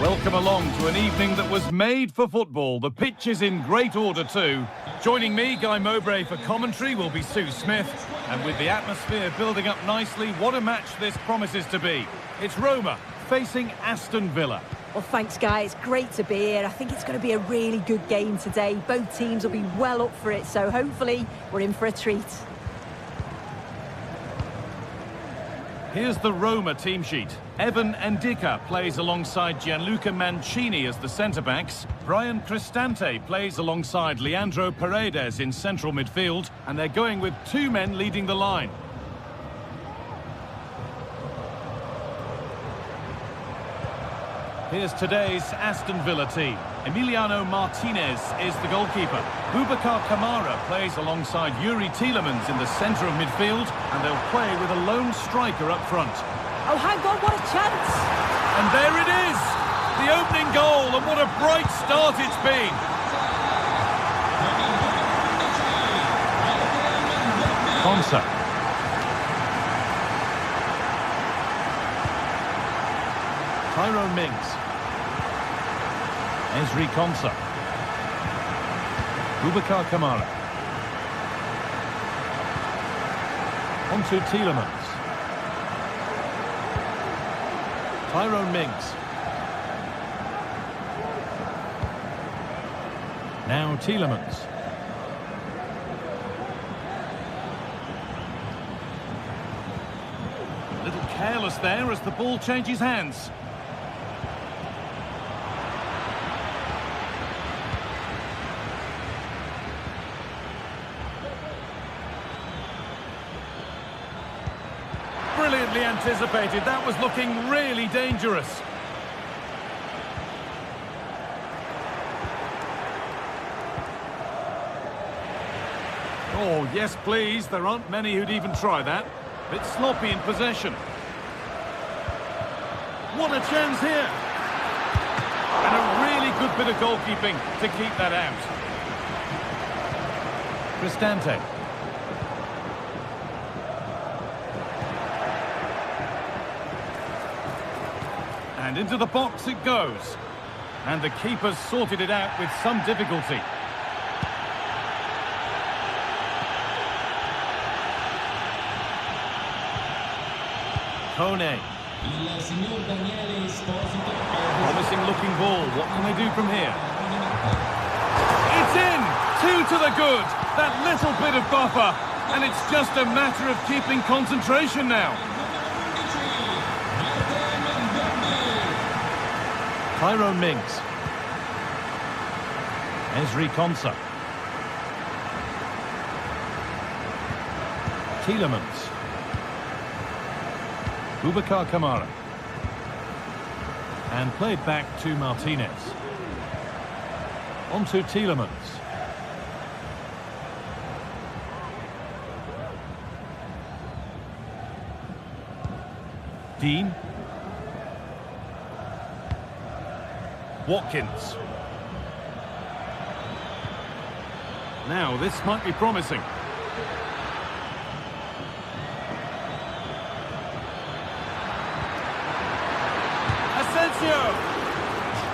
Welcome along to an evening that was made for football. The pitch is in great order too. Joining me, Guy Mowbray, for commentary will be Sue Smith. And with the atmosphere building up nicely, what a match this promises to be. It's Roma facing Aston Villa. Well, thanks, Guy. It's great to be here. I think it's going to be a really good game today. Both teams will be well up for it, so hopefully we're in for a treat. Here's the Roma team sheet. Evan Ndika plays alongside Gianluca Mancini as the centre-backs. Brian Cristante plays alongside Leandro Paredes in central midfield. And they're going with two men leading the line. Here's today's Aston Villa team. Emiliano Martinez is the goalkeeper. Boubacar Kamara plays alongside Yuri Tielemans in the centre of midfield, and they'll play with a lone striker up front. Oh, hang on, what a chance! And there it is! The opening goal, and what a bright start it's been! Konsa. Tyrone Mings. Ezri Konsa. Boubacar Kamara. On to Tielemans. Tyrone Mings. Now Tielemans. A little careless there as the ball changes hands. Brilliantly anticipated. That was looking really dangerous. Oh, yes, please. There aren't many who'd even try that. Bit sloppy in possession. What a chance here. And a really good bit of goalkeeping to keep that out. Cristante. And into the box it goes. And the keeper's sorted it out with some difficulty. Kone. Promising looking ball. What can they do from here? It's in! 2 to the good. That little bit of buffer. And it's just a matter of keeping concentration now. Tyrone Mings. Ezri Konsa. Tielemans. Boubacar Kamara. And played back to Martinez. On to Tielemans. Dean. Watkins. Now, this might be promising. Asensio!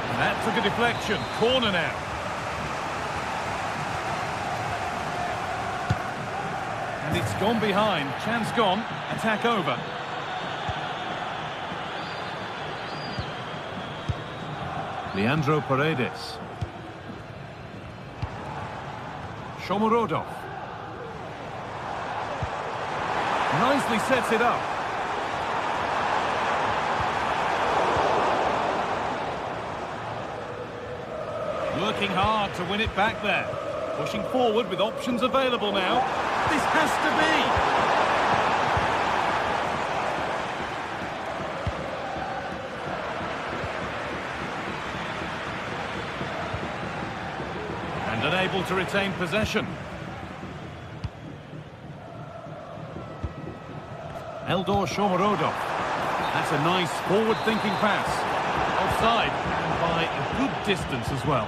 And that took a deflection. Corner now. And it's gone behind. Chance gone. Attack over. Leandro Paredes. Shomurodov. Nicely sets it up. Working hard to win it back there. Pushing forward with options available now. This has to be. Unable to retain possession. Eldor Shomurodov. That's a nice forward-thinking pass. Offside, and by a good distance as well.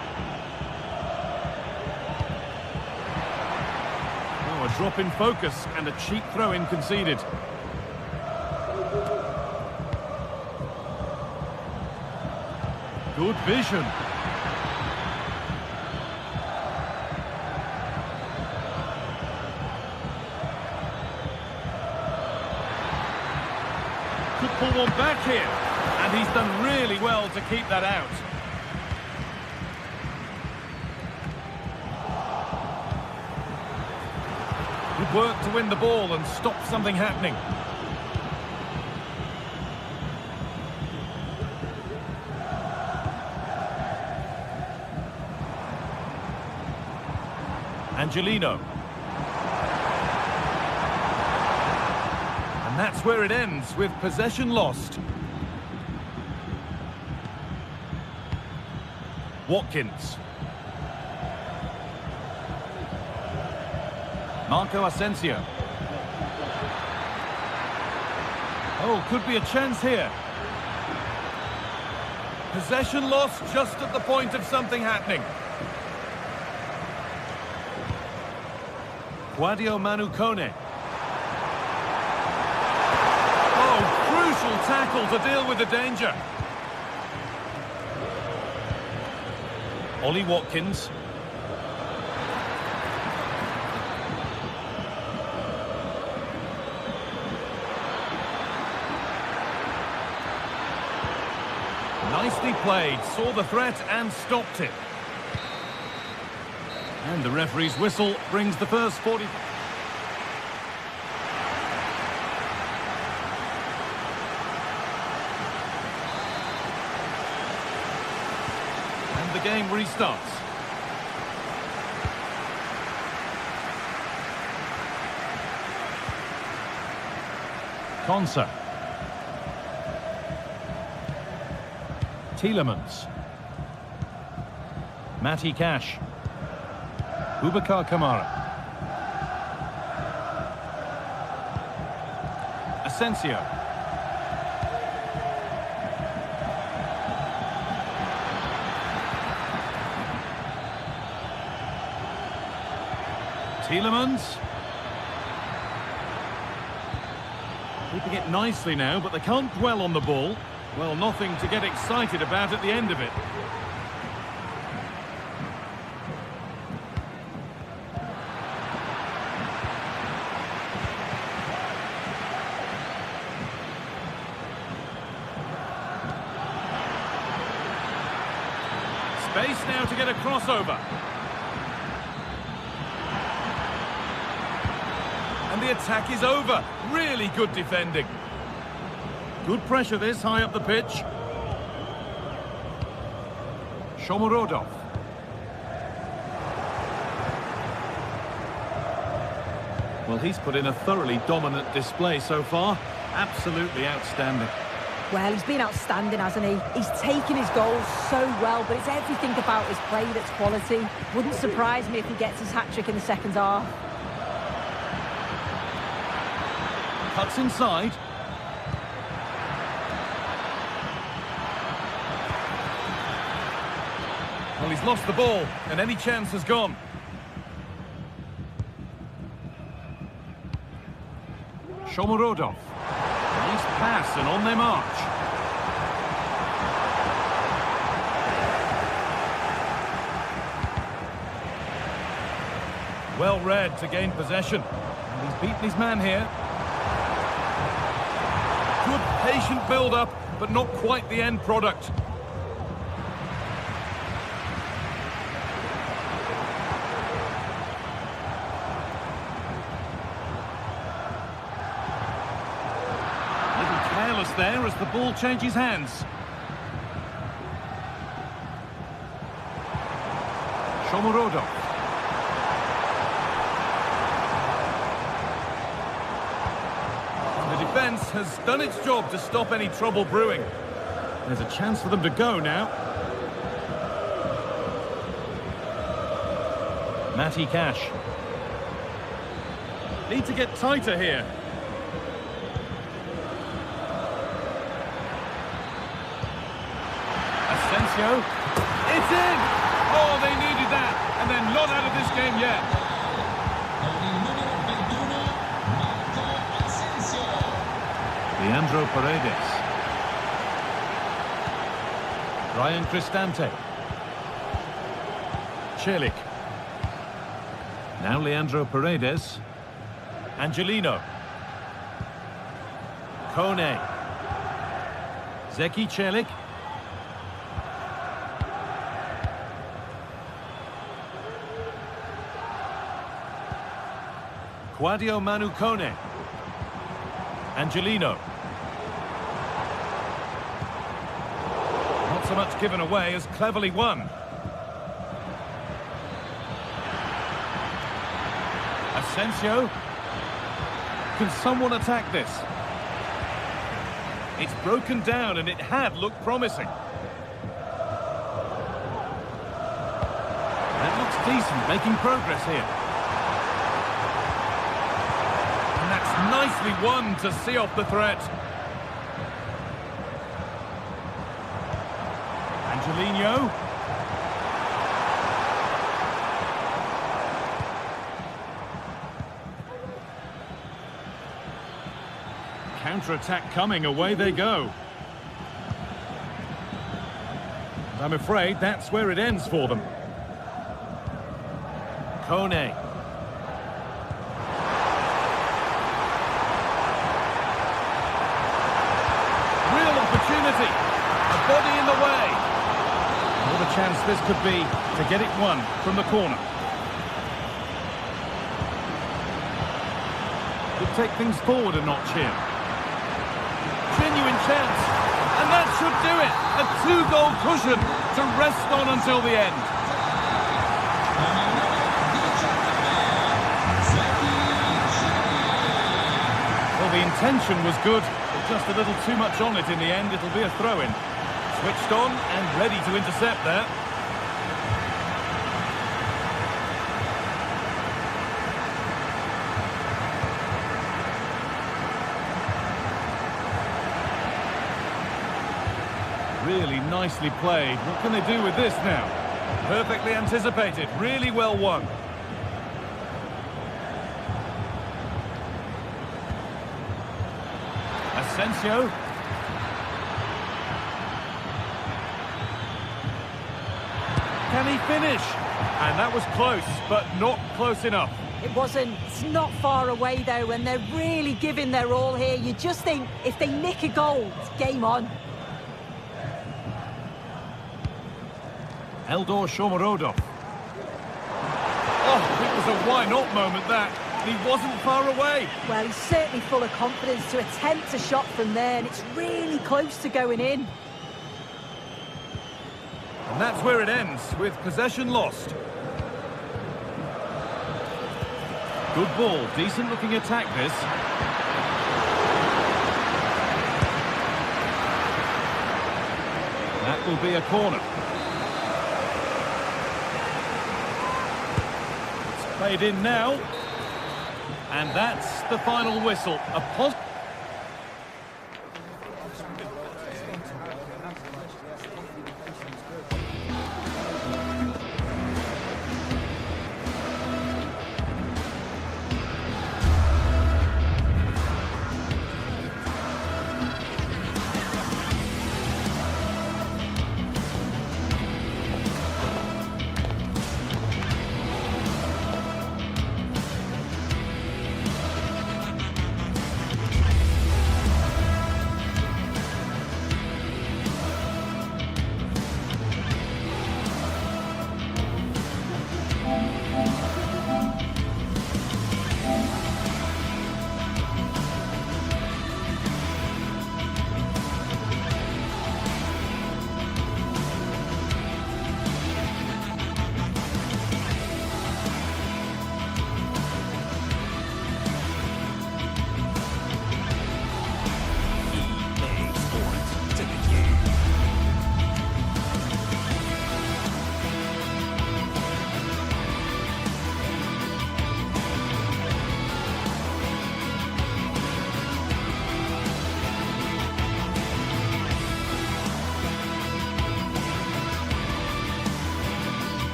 Oh, a drop in focus and a cheap throw-in conceded. Good vision. Could pull one back here. And he's done really well to keep that out. Good work to win the ball and stop something happening. Angelino. And that's where it ends, with possession lost. Watkins. Marco Asensio. Oh, could be a chance here. Possession lost just at the point of something happening. Guadio Manukone. Oh, crucial tackle to deal with the danger. Ollie Watkins. Nicely played, saw the threat and stopped it. And the referee's whistle brings the first 40... And the game restarts. Konsa. Tielemans. Matty Cash. Boubacar Kamara. Asensio. Tielemans. Keeping it nicely now, but they can't dwell on the ball. Well, nothing to get excited about at the end of it. Space now to get a crossover. And the attack is over. Really good defending. Good pressure this high up the pitch. Shomurodov. Well, he's put in a thoroughly dominant display so far. Absolutely outstanding. Well, he's been outstanding, hasn't he? He's taken his goals so well, but it's everything about his play that's quality. Wouldn't surprise me if he gets his hat-trick in the second half. Cuts inside. Well, he's lost the ball, and any chance has gone. Shomurodov. Nice pass, and on they march. Well read to gain possession. And he's beaten his man here. Good patient build-up, but not quite the end product. There as the ball changes hands. Shomurodov. The defence has done its job to stop any trouble brewing. There's a chance for them to go now. Matty Cash. Need to get tighter here. Asensio. It's in! Oh, they needed that. And they're not out of this game yet. Leandro Paredes. Ryan Cristante. Celik. Now Leandro Paredes. Angelino. Kone. Zeki Celik. Quadio Manu Kone. Angelino. Not so much given away as cleverly won. Asensio. Can someone attack this? It's broken down and it had looked promising. That looks decent, making progress here. And that's nicely won to see off the threat. Angelino. Counter-attack coming, away they go. And I'm afraid that's where it ends for them. Kone. Real opportunity. A body in the way. What a chance this could be to get it won from the corner. Could take things forward a notch here. Genuine chance, and that should do it. A two-goal cushion to rest on until the end. Well, the intention was good, but just a little too much on it in the end. It'll be a throw-in. Switched on and ready to intercept there. Really nicely played. What can they do with this now? Perfectly anticipated. Really well won. Asensio. Can he finish? And that was close, but not close enough. It wasn't. It's not far away, though, and they're really giving their all here. You just think if they nick a goal, it's game on. Eldor Shomorodov. Oh, it was a why-not moment, that. He wasn't far away. Well, he's certainly full of confidence to attempt a shot from there, and it's really close to going in. And that's where it ends, with possession lost. Good ball, decent-looking attack, this. That will be a corner. Played in now, and that's the final whistle.